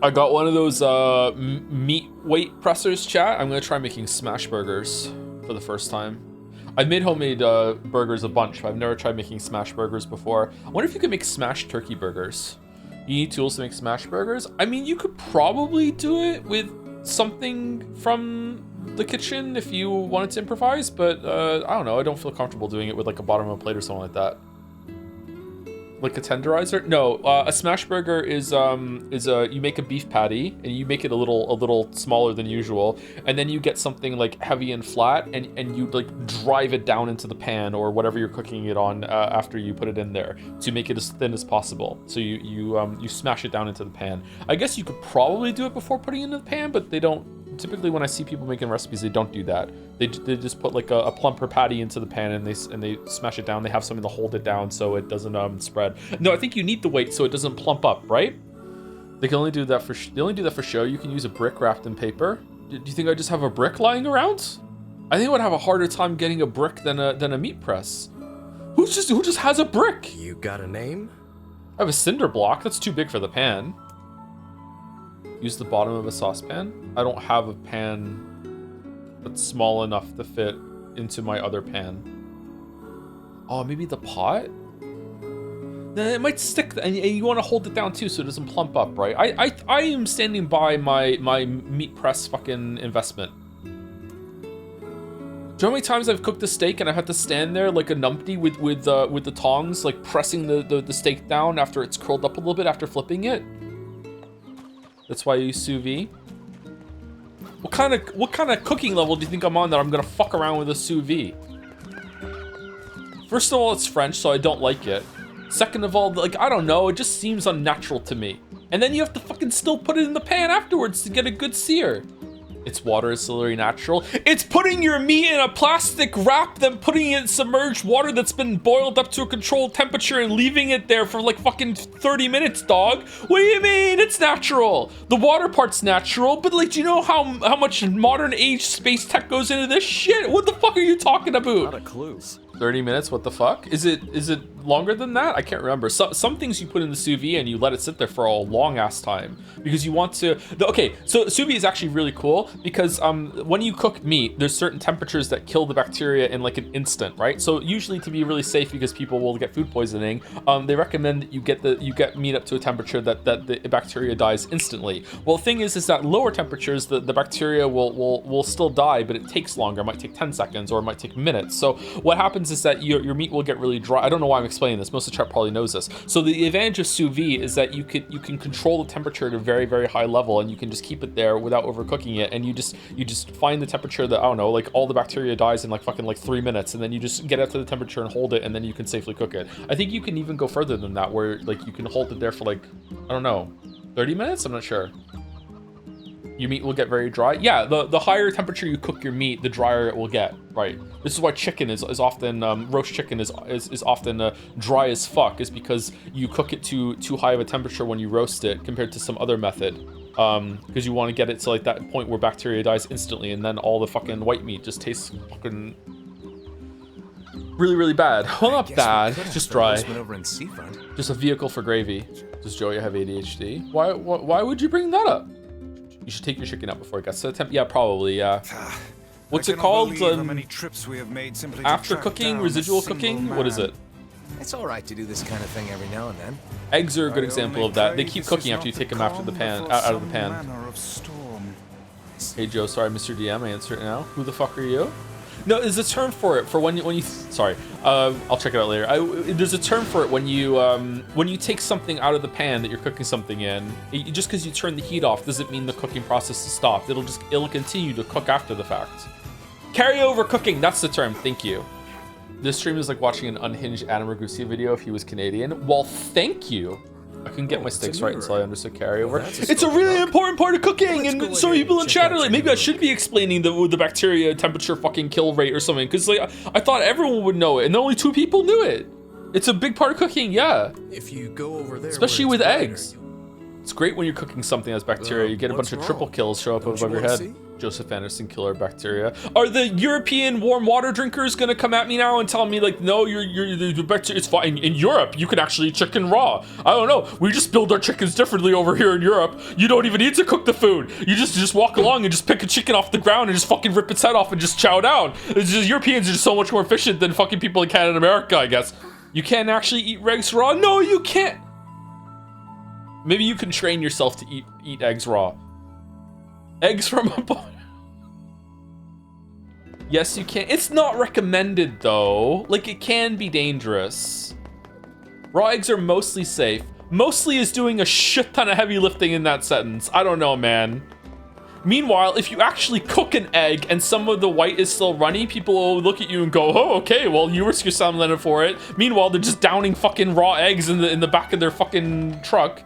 I got one of those meat weight pressers, chat. I'm gonna try making smash burgers for the first time. I've made homemade burgers a bunch, but I've never tried making smash burgers before. I wonder if you could make smash turkey burgers. You need tools to make smash burgers? I mean, you could probably do it with something from the kitchen if you wanted to improvise, but I don't know. I don't feel comfortable doing it with like a bottom of a plate or something like that. Like a tenderizer? No, a smash burger is you make a beef patty and you make it a little smaller than usual, and then you get something like heavy and flat, and you like drive it down into the pan or whatever you're cooking it on after you put it in there to make it as thin as possible. So you smash it down into the pan. I guess you could probably do it before putting it in the pan, but they don't. Typically, when I see people making recipes, they don't do that. They just put like a plumper patty into the pan and they smash it down. They have something to hold it down so it doesn't spread. No, I think you need the weight so it doesn't plump up, right? They can only do that for show. You can use a brick wrapped in paper. Do you think I just have a brick lying around? I think I would have a harder time getting a brick than a meat press. Who just has a brick? You got a name? I have a cinder block. That's too big for the pan. Use the bottom of a saucepan. I don't have a pan that's small enough to fit into my other pan. Oh, maybe the pot? It might stick, and you want to hold it down too so it doesn't plump up, right? I am standing by my meat press fucking investment. Do you know how many times I've cooked a steak and I had to stand there like a numpty with the tongs, like pressing the steak down after it's curled up a little bit after flipping it? That's why I use sous vide. What kind of cooking level do you think I'm on that I'm gonna fuck around with a sous vide? First of all, it's French, so I don't like it. Second of all, like, I don't know, it just seems unnatural to me. And then you have to fucking still put it in the pan afterwards to get a good sear. It's water, it's literally natural. It's putting your meat in a plastic wrap, then putting it in submerged water that's been boiled up to a controlled temperature and leaving it there for like fucking 30 minutes, dog. What do you mean? It's natural. The water part's natural, but like, do you know how much modern age space tech goes into this shit? What the fuck are you talking about? Not a clue. 30 minutes, what the fuck? Is it longer than that? I can't remember. Some things you put in the sous vide and you let it sit there for a long ass time because you want to, okay, so sous vide is actually really cool because when you cook meat, there's certain temperatures that kill the bacteria in like an instant, right? So usually to be really safe because people will get food poisoning, they recommend that you get meat up to a temperature that the bacteria dies instantly. Well, the thing is that lower temperatures, the bacteria will still die, but it takes longer. It might take 10 seconds or it might take minutes. So what happens is that your meat will get really dry. I don't know why I'm explaining this. Most of the chat probably knows this. So the advantage of sous vide is that you can control the temperature at a very, very high level, and you can just keep it there without overcooking it. And you just find the temperature that, I don't know, like all the bacteria dies in like fucking like 3 minutes, and then you just get up to the temperature and hold it, and then you can safely cook it. I think you can even go further than that, where like you can hold it there for like, I don't know, 30 minutes? I'm not sure. Your meat will get very dry. Yeah, the higher temperature you cook your meat, the drier it will get. Right. This is why chicken is often roast chicken is often dry as fuck, is because you cook it too high of a temperature when you roast it compared to some other method. Because you want to get it to like that point where bacteria dies instantly, and then all the fucking white meat just tastes fucking really, really bad. Well, not bad, just dry. Just a vehicle for gravy. Does Joey have ADHD? Why would you bring that up? You should take your chicken out before it gets to the temp. Yeah, probably. Yeah. What's it called? After cooking, residual cooking. What is it? It's all right to do this kind of thing every now and then. Eggs are a good example of that. They keep cooking after you take them after the pan, out of the pan. Hey Joe, sorry, Mr. DM. I answer it now. Who the fuck are you? No, there's a term for it for when you. Sorry, I'll check it out later. There's a term for it when you take something out of the pan that you're cooking something in. Just because you turn the heat off doesn't mean the cooking process is stopped. It'll continue to cook after the fact. Carryover cooking. That's the term. Thank you. This stream is like watching an unhinged Adam Ragusa video if he was Canadian. Well, thank you. I couldn't get my sticks right until I understood carryover. It's a really important part of cooking, and so people in chat are like, maybe I should be explaining the bacteria temperature fucking kill rate or something, because like I thought everyone would know it, and only 2 people knew it. It's a big part of cooking, yeah. If you go over there, especially with eggs. It's great when you're cooking something that has bacteria. You get a bunch of triple kills show up above your head. Joseph Anderson, killer bacteria. Are the European warm water drinkers gonna come at me now and tell me like, no, the bacteria, it's fine. In Europe, you can actually eat chicken raw. I don't know. We just build our chickens differently over here in Europe. You don't even need to cook the food. You just walk along and just pick a chicken off the ground and just fucking rip its head off and just chow down. It's just, Europeans are just so much more efficient than fucking people in Canada and America, I guess. You can't actually eat eggs raw? No, you can't. Maybe you can train yourself to eat eggs raw. Eggs from a bottle. Yes, you can. It's not recommended though. Like, it can be dangerous. Raw eggs are mostly safe. Mostly is doing a shit ton of heavy lifting in that sentence. I don't know, man. Meanwhile, if you actually cook an egg and some of the white is still runny, people will look at you and go, oh, okay, well, you risk your salmonella for it. Meanwhile, they're just downing fucking raw eggs in the back of their fucking truck.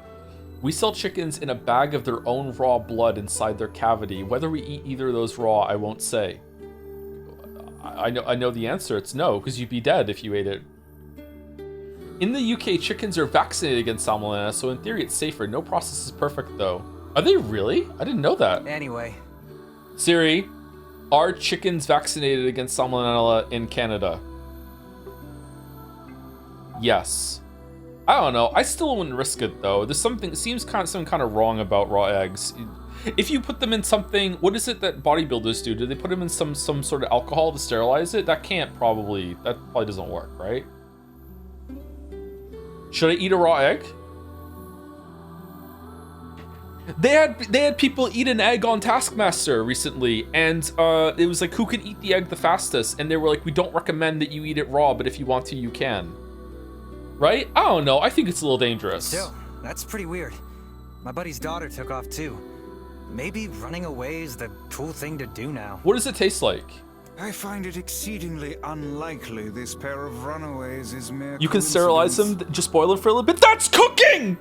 We sell chickens in a bag of their own raw blood inside their cavity. Whether we eat either of those raw, I won't say. I know the answer. It's no, because you'd be dead if you ate it. In the UK, chickens are vaccinated against salmonella, so in theory it's safer. No process is perfect, though. Are they really? I didn't know that. Anyway. Siri, are chickens vaccinated against salmonella in Canada? Yes. I don't know. I still wouldn't risk it though. There's something, it seems something kind of wrong about raw eggs. If you put them in something, what is it that bodybuilders do? Do they put them in some sort of alcohol to sterilize it? That probably doesn't work, right? Should I eat a raw egg? They had people eat an egg on Taskmaster recently, and it was like, who can eat the egg the fastest? And they were like, we don't recommend that you eat it raw, but if you want to, you can. Right? I don't know. I think it's a little dangerous. Still, that's pretty weird. My buddy's daughter took off too. Maybe running away is the cool thing to do now. What does it taste like? I find it exceedingly unlikely this pair of runaways is mere You can sterilize them, just boil them for a little bit. That's cooking!